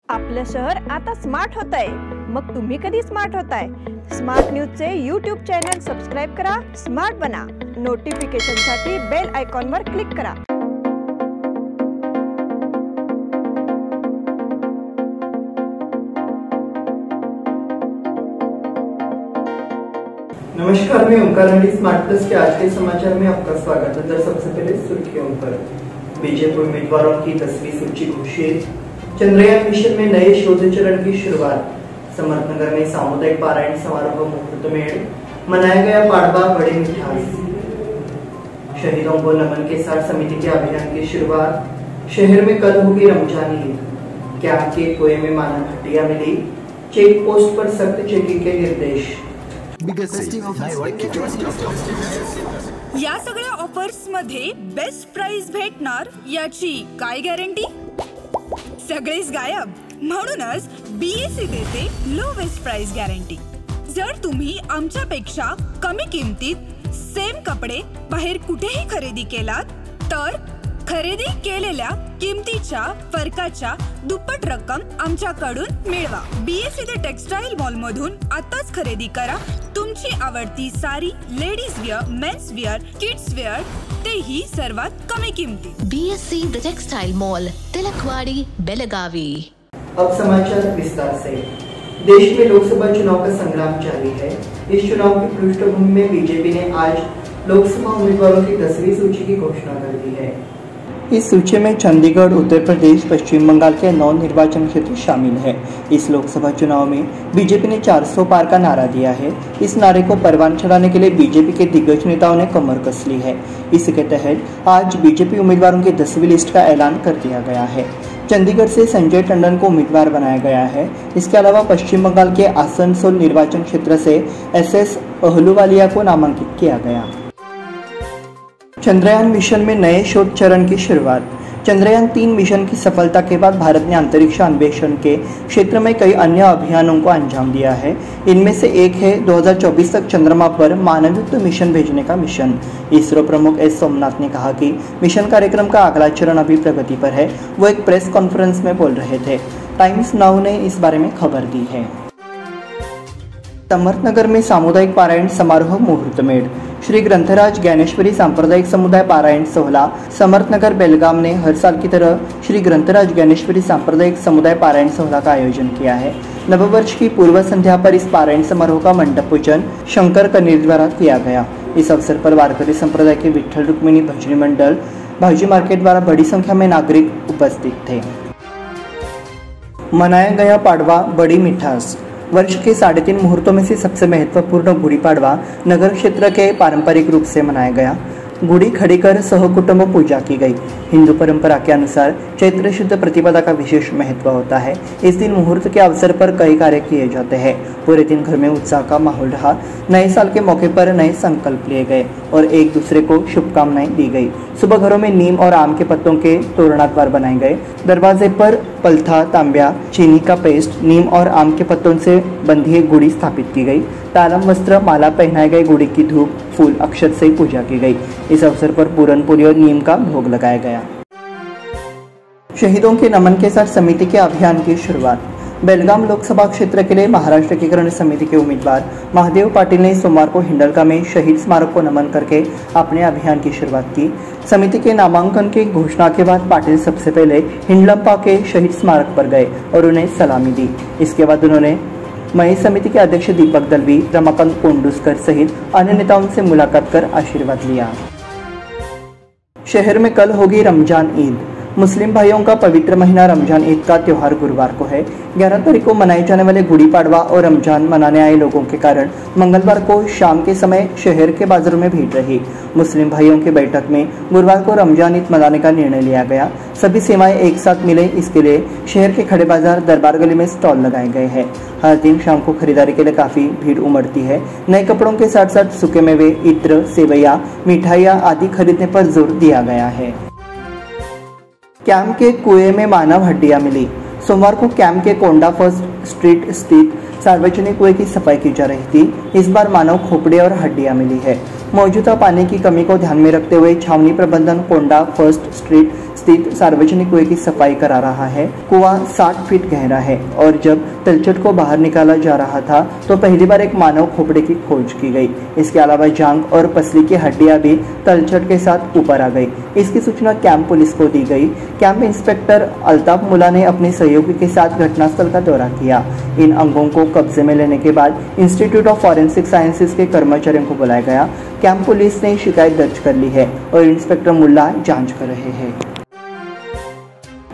आपलं शहर आता स्मार्ट होत आहे। मग तुम्ही कधी स्मार्ट होताय? स्मार्ट न्यूजचे यूट्यूब चॅनल सबस्क्राइब करा, स्मार्ट बना। नोटिफिकेशनसाठी बेल आयकॉनवर क्लिक करा। नमस्कार, मैं ओंकार अंडी स्मार्ट प्लस के आज के समाचार में आपका स्वागत है। सबसे पहले सुर्खियों पर। बीजेपी उम्मीदवारों की 10वीं सूची घोषित। चंद्रयान मिशन में नए शोध चरण की शुरुआत। समर्थनगर में सामुदायिक पारायण समारोह मुहूर्त में मनाया गया पाड़वा बड़ी मिठास। शहीदों को नमन के साथ समिति के अभियान की शुरुआत। शहर में कल होगी रमजान ईद। कैंप के कुएं में मानव हड्डियां मिली। चेक पोस्ट पर सख्त चेकिंग के निर्देश। या सगळ्या ऑफर्स मध्ये बेस्ट प्राइस भेटणार याची काय गॅरंटी? सगळेच गायब। म्हणूनच बीएससी देते लोवेस्ट प्राइस गॅरंटी। जर तुम्ही आमच्यापेक्षा कमी किमतीत सेम कपडे बाहेर कुठेही खरेदी केलात तर खरेदी केलेल्या किमतीच्या फरकाच्या दुप्पट रक्कम आमच्याकडून मिळवा। बीएससी द टेक्सटाइल मॉल मधून आताच खरेदी करा तुमची आवडती sari, ladies wear, men's wear, kids wear, तेही सर्वात कमी किमतीत। BSC the textile mall, Tilakwadi, Belagavi. अब समाचार विस्तार से। देश में लोकसभा चुनाव का संग्राम जारी है। इस चुनाव की पृष्ठभूमि में बीजेपी ने आज लोकसभा उम्मीदवारों की 10वीं सूची की घोषणा कर दी है। इस सूची में चंडीगढ़, उत्तर प्रदेश, पश्चिम बंगाल के 9 निर्वाचन क्षेत्र शामिल है। इस लोकसभा चुनाव में बीजेपी ने 400 पार का नारा दिया है। इस नारे को परवान चढ़ाने के लिए बीजेपी के दिग्गज नेताओं ने कमर कस ली है। इसके तहत आज बीजेपी उम्मीदवारों की 10वीं लिस्ट का ऐलान कर दिया गया है। चंडीगढ़ से संजय टंडन को उम्मीदवार बनाया गया है। इसके अलावा पश्चिम बंगाल के आसनसोल निर्वाचन क्षेत्र से एसएस अहलूवालिया को नामांकित किया गया। चंद्रयान मिशन में नए शोध चरण की शुरुआत। चंद्रयान 3 मिशन की सफलता के बाद भारत ने अंतरिक्ष अन्वेषण के क्षेत्र में कई अन्य अभियानों को अंजाम दिया है। इनमें से एक है 2024 तक चंद्रमा पर मानवयुक्त मिशन भेजने का मिशन। इसरो प्रमुख एस सोमनाथ ने कहा कि मिशन कार्यक्रम का अगला चरण अभी प्रगति पर है। वो एक प्रेस कॉन्फ्रेंस में बोल रहे थे। टाइम्स नाउ ने इस बारे में खबर दी है। समर्थनगर में सामुदायिक पारायण समारोह मुहूर्त में। श्री ग्रंथराज ज्ञानेश्वरी सांप्रदायिक समुदाय पारायण सोहला समर्थनगर बेलगाम ने हर साल की तरह श्री ग्रंथराज ज्ञानेश्वरी सांप्रदायिक समुदाय पारायण सोहला का आयोजन किया है। नववर्ष की पूर्व संध्या पर इस पारायण समारोह का मंडप पूजन शंकर कनीर द्वारा किया गया। इस अवसर पर वारकरी संप्रदाय के विठल रुक्मिणी भजनी मंडल भाजी मार्केट द्वारा बड़ी संख्या में नागरिक उपस्थित थे। मनाया गया पाड़वा बड़ी मिठास। वर्ष के 3.5 मुहूर्तों में से सबसे महत्वपूर्ण गुड़ी पाड़वा नगर क्षेत्र के पारंपरिक रूप से मनाया गया। गुड़ी खड़ी कर सहकुटुंब पूजा की गई। हिंदू परंपरा के अनुसार चैत्र शुद्ध प्रतिपदा का विशेष महत्व होता है। इस दिन मुहूर्त के अवसर पर कई कार्य किए जाते हैं। पूरे दिन घर में उत्साह का माहौल रहा। नए साल के मौके पर नए संकल्प लिए गए और एक दूसरे को शुभकामनाएं दी गई। सुबह घरों में नीम और आम के पत्तों के तोरणाद्वार बनाए गए। दरवाजे पर पलथा, तांब्या, चीनी का पेस्ट, नीम और आम के पत्तों से बंधी एक गुड़ी स्थापित की गई। तालम वस्त्र, माला पहनाए गए। गुड़ी की धूप, फूल, अक्षत से पूजा की गई। इस अवसर पर पूरन पूरी और नीम का भोग लगाया गया। शहीदों के नमन के साथ समिति के अभियान की शुरुआत। बेलगाम लोकसभा क्षेत्र के लिए महाराष्ट्र एकीकरण समिति के उम्मीदवार महादेव पाटिल ने सोमवार को हिंडलगा में शहीद स्मारक को नमन करके अपने अभियान की शुरुआत की। समिति के नामांकन की घोषणा के बाद पाटिल सबसे पहले हिंडलंपा के शहीद स्मारक पर गए और उन्हें सलामी दी। इसके बाद उन्होंने मई समिति के अध्यक्ष दीपक दलवी, रमाकांत कोंडुस्कर सहित अन्य नेताओं से मुलाकात कर आशीर्वाद लिया। शहर में कल होगी रमजान ईद। मुस्लिम भाइयों का पवित्र महीना रमजान ईद का त्योहार गुरुवार को है। 11 तारीख को मनाए जाने वाले गुड़ी पाड़वा और रमजान मनाने आए लोगों के कारण मंगलवार को शाम के समय शहर के बाजारों में भीड़ रही। मुस्लिम भाइयों की बैठक में गुरुवार को रमजान ईद मनाने का निर्णय लिया गया। सभी सेवाएं एक साथ मिले, इसके लिए शहर के खड़े बाजार, दरबार गली में स्टॉल लगाए गए हैं। हर दिन शाम को खरीदारी के लिए काफी भीड़ उमड़ती है। नए कपड़ों के साथ साथ सूखे मेवे, इत्र, सेवैया, मिठाइयाँ आदि खरीदने पर जोर दिया गया है। कैंप के कुएं में मानव हड्डियां मिली। सोमवार को कैंप के कोंडा फर्स्ट स्ट्रीट स्थित सार्वजनिक कुएं की सफाई की जा रही थी। इस बार मानव खोपड़ी और हड्डियां मिली है। मौजूदा पानी की कमी को ध्यान में रखते हुए छावनी प्रबंधन कोंडा फर्स्ट स्ट्रीट स्थित सार्वजनिक कुएं की सफाई करा रहा है। कुआं 60 फीट गहरा है और जब तलछट को बाहर निकाला जा रहा था तो पहली बार एक मानव खोपड़े की खोज की गई। इसके अलावा जांघ और पसली की हड्डियां भी तलछट के साथ ऊपर आ गई। इसकी सूचना कैंप पुलिस को दी गई। कैंप इंस्पेक्टर अल्ताफ मुला ने अपने सहयोगी के साथ घटनास्थल का दौरा किया। इन अंगों को कब्जे में लेने के बाद इंस्टीट्यूट ऑफ फॉरेंसिक साइंसेज के कर्मचारियों को बुलाया गया। कैंप पुलिस ने शिकायत दर्ज कर ली है और इंस्पेक्टर मुल्ला जांच कर रहे हैं।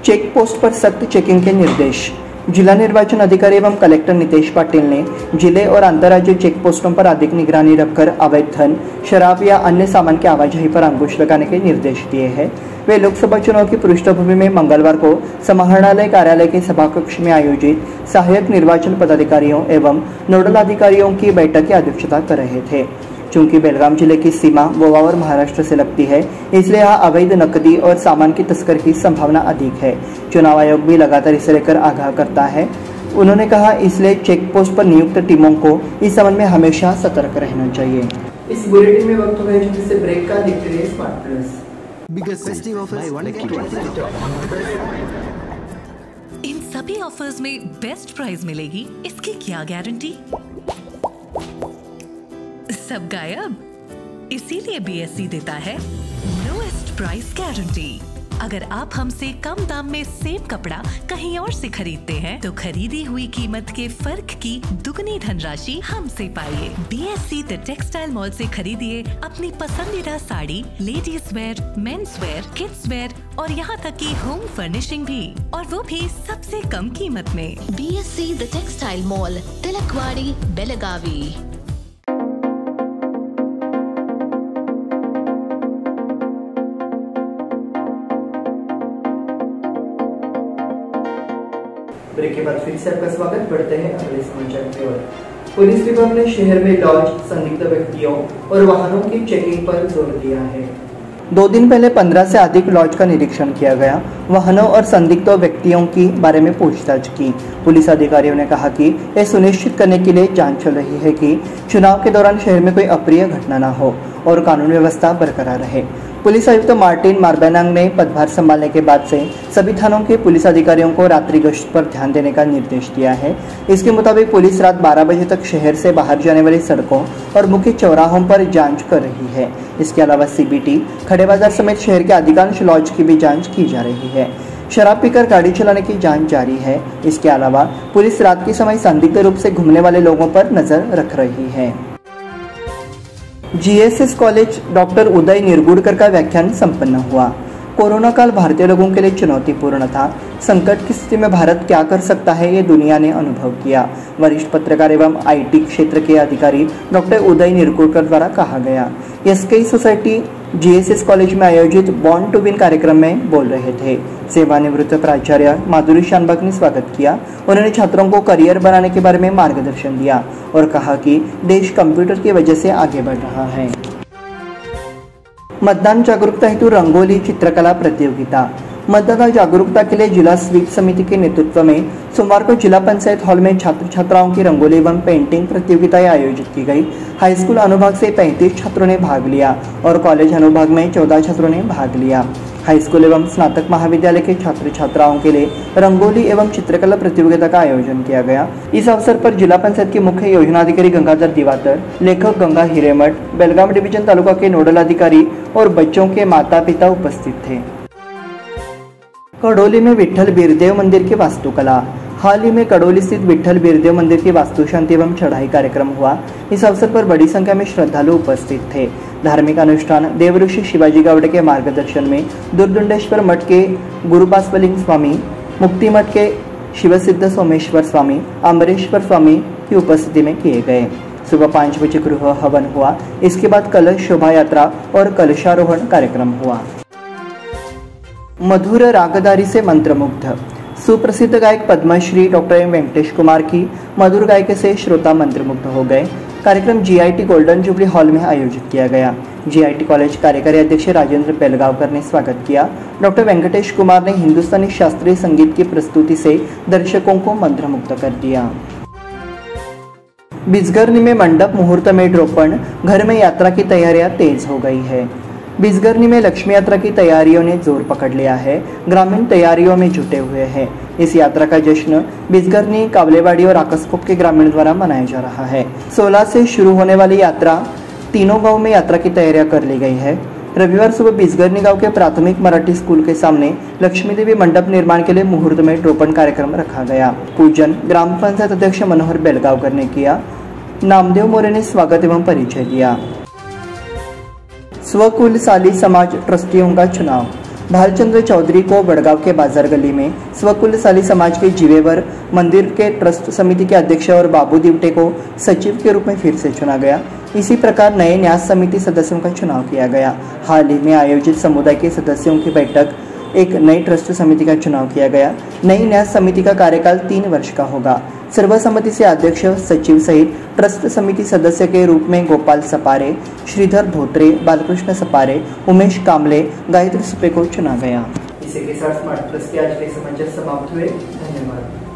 चेक पोस्ट पर सख्त चेकिंग के निर्देश। जिला निर्वाचन अधिकारी एवं कलेक्टर नितेश पाटिल ने जिले और अंतर्राज्यीय चेक पोस्टों पर अधिक निगरानी रखकर अवैध धन, शराब या अन्य सामान की आवाजाही पर अंकुश लगाने के निर्देश दिए हैं। वे लोकसभा चुनाव की पृष्ठभूमि में मंगलवार को समाहरणालय कार्यालय के सभाकक्ष में आयोजित सहायक निर्वाचन पदाधिकारियों एवं नोडल अधिकारियों की बैठक की अध्यक्षता कर रहे थे। चूंकि बेलगाम जिले की सीमा गोवा और महाराष्ट्र से लगती है, इसलिए यहाँ अवैध नकदी और सामान की तस्करी की संभावना अधिक है। चुनाव आयोग भी लगातार इसे लेकर आगाह करता है। उन्होंने कहा, इसलिए चेक पोस्ट पर नियुक्त टीमों को इस संबंध में हमेशा सतर्क रहना चाहिए। इस बुलेटिन में वक्त हो गया जिससे ब्रेक का। देखते रहिए स्मार्ट प्लस। इन सभी ऑफर्स में बेस्ट प्राइस मिलेगी, इसकी क्या गारंटी? सब गायब, इसीलिए BSC देता है लोएस्ट प्राइस गारंटी। अगर आप हमसे कम दाम में सेम कपड़ा कहीं और से खरीदते हैं तो खरीदी हुई कीमत के फर्क की दुगनी धनराशि हमसे पाइए। BSC द टेक्सटाइल मॉल से खरीदिए अपनी पसंदीदा sari, ladies wear, men's wear, kids where और यहाँ तक की होम फर्निशिंग भी, और वो भी सबसे कम कीमत में। BSC the textile mall, Tilakwadi, Belagavi. Break के बाद फिर से आपका स्वागत। बढ़ते हैं अगले समाचार की ओर। पुलिस विभाग ने शहर में लॉज, संदिग्ध व्यक्तियों और वाहनों की चेकिंग पर जोर दिया है। 2 दिन पहले 15 से अधिक लॉज का निरीक्षण किया गया। वाहनों और संदिग्ध व्यक्तियों के बारे में पूछताछ की। पुलिस अधिकारियों ने कहा कि यह सुनिश्चित करने के लिए जांच चल रही है कि चुनाव के दौरान शहर में कोई अप्रिय घटना न हो और कानून व्यवस्था बरकरार रहे। पुलिस आयुक्त मार्टिन मार्बेनांग ने पदभार संभालने के बाद से सभी थानों के पुलिस अधिकारियों को रात्रि गश्त पर ध्यान देने का निर्देश दिया है। इसके मुताबिक पुलिस रात 12 बजे तक शहर से बाहर जाने वाली सड़कों और मुख्य चौराहों पर जांच कर रही है। इसके अलावा CBT, खड़े बाजार समेत शहर के अधिकांश लॉज की भी जांच की जा रही है। शराब पीकर गाड़ी चलाने की जांच जारी है। इसके अलावा पुलिस रात के समय संदिग्ध रूप से घूमने वाले लोगों पर नजर रख रही है। GSS college doctor Uday Nirgudkar का व्याख्यान संपन्न हुआ। कोरोना काल भारतीय लोगों के लिए चुनौतीपूर्ण था। संकट की स्थिति में भारत क्या कर सकता है, ये दुनिया ने अनुभव किया। वरिष्ठ पत्रकार एवं IT क्षेत्र के अधिकारी डॉक्टर उदय निरगुडकर द्वारा कहा गया। SKI सोसाइटी GSS कॉलेज में आयोजित बॉर्न टू विन कार्यक्रम में बोल रहे थे। सेवानिवृत्त प्राचार्य माधुरी शानबाग ने स्वागत किया। उन्होंने छात्रों को करियर बनाने के बारे में मार्गदर्शन दिया और कहा कि देश कंप्यूटर की वजह से आगे बढ़ रहा है। मतदान जागरूकता हेतु रंगोली चित्रकला प्रतियोगिता। मतदाता जागरूकता के लिए जिला स्वीप समिति के नेतृत्व में सोमवार को जिला पंचायत हॉल में छात्र छात्राओं की रंगोली एवं पेंटिंग प्रतियोगिताएं आयोजित की गई। हाई स्कूल अनुभाग से 35 छात्रों ने भाग लिया और कॉलेज अनुभाग में 14 छात्रों ने भाग लिया। हाई स्कूल एवं स्नातक महाविद्यालय के छात्र छात्राओं के लिए रंगोली एवं चित्रकला प्रतियोगिता का आयोजन किया गया। इस अवसर पर जिला पंचायत के मुख्य योजना अधिकारी गंगाधर दिवाकर, लेखक गंगा हिरेमठ, बेलगाम डिवीजन तालुका के नोडल अधिकारी और बच्चों के माता पिता उपस्थित थे। कड़ोली में विठ्ठल बीरदेव मंदिर की वास्तुकला। हाल ही में कड़ोली स्थित विठ्ठल बीरदेव मंदिर की वास्तु शांति एवं चढ़ाई कार्यक्रम हुआ। इस अवसर पर बड़ी संख्या में श्रद्धालु उपस्थित थे। धार्मिक अनुष्ठान देवऋषि शिवाजी गावड़े के मार्गदर्शन में दुर्दुंडेश्वर मठ के गुरुबासवलिंग स्वामी, मुक्ति मठ के शिवसिद्ध सोमेश्वर स्वामी, अम्बरेश्वर स्वामी की उपस्थिति में किए गए। सुबह 5 बजे गृह हवन हुआ। इसके बाद कलश शोभा यात्रा और कलशारोहण कार्यक्रम हुआ। मधुर रागदारी से मंत्रमुग्ध। सुप्रसिद्ध गायक पद्मश्री डॉक्टर वेंकटेश कुमार की मधुर गायकी से श्रोता मंत्रमुग्ध हो गए। कार्यक्रम GIT गोल्डन जुबली हॉल में आयोजित किया गया। GIT कॉलेज कार्यकारी अध्यक्ष राजेंद्र पेलगावकर ने स्वागत किया। डॉक्टर वेंकटेश कुमार ने हिंदुस्तानी शास्त्रीय संगीत की प्रस्तुति से दर्शकों को मंत्रमुग्ध कर दिया। बिजगर्नी में मंडप मुहूर्त में रोपण, घर में यात्रा की तैयारियां तेज हो गई है। बिजगर्नी में लक्ष्मी यात्रा की तैयारियों ने जोर पकड़ लिया है। ग्रामीण तैयारियों में जुटे हुए हैं। इस यात्रा का जश्न बिजगर्नी, कावलेवाड़ी और आकसपुक के ग्रामीण द्वारा मनाया जा रहा है। 16 से शुरू होने वाली यात्रा तीनों गांव में यात्रा की तैयारियां कर ली गई है। रविवार सुबह बिजगर्नी गांव के प्राथमिक मराठी स्कूल के सामने लक्ष्मी देवी मंडप निर्माण के लिए मुहूर्त में रोपण कार्यक्रम रखा गया। पूजन ग्राम पंचायत अध्यक्ष मनोहर बेलगावकर ने किया। नामदेव मोरे ने स्वागत एवं परिचय दिया। स्वकुलशाली समाज ट्रस्टियों का चुनाव। भालचंद्र चौधरी को बड़गांव के बाजार गली में स्वकुलशाली समाज के जीवेवर मंदिर के ट्रस्ट समिति के अध्यक्ष और बाबू दिवटे को सचिव के रूप में फिर से चुना गया। इसी प्रकार नए न्यास समिति सदस्यों का चुनाव किया गया। हाल ही में आयोजित समुदाय के सदस्यों की बैठक एक नई ट्रस्ट समिति का चुनाव किया गया। नई न्यास समिति का कार्यकाल 3 वर्ष का होगा। सर्वसम्मति से अध्यक्ष, सचिव सहित ट्रस्ट समिति सदस्य के रूप में गोपाल सपारे, श्रीधर धोत्रे, बालकृष्ण सपारे, उमेश कामले, गायत्री सुपे को चुना गया। इसी के साथ स्मार्ट प्लस के आज के समाचार समाप्त हुए। धन्यवाद।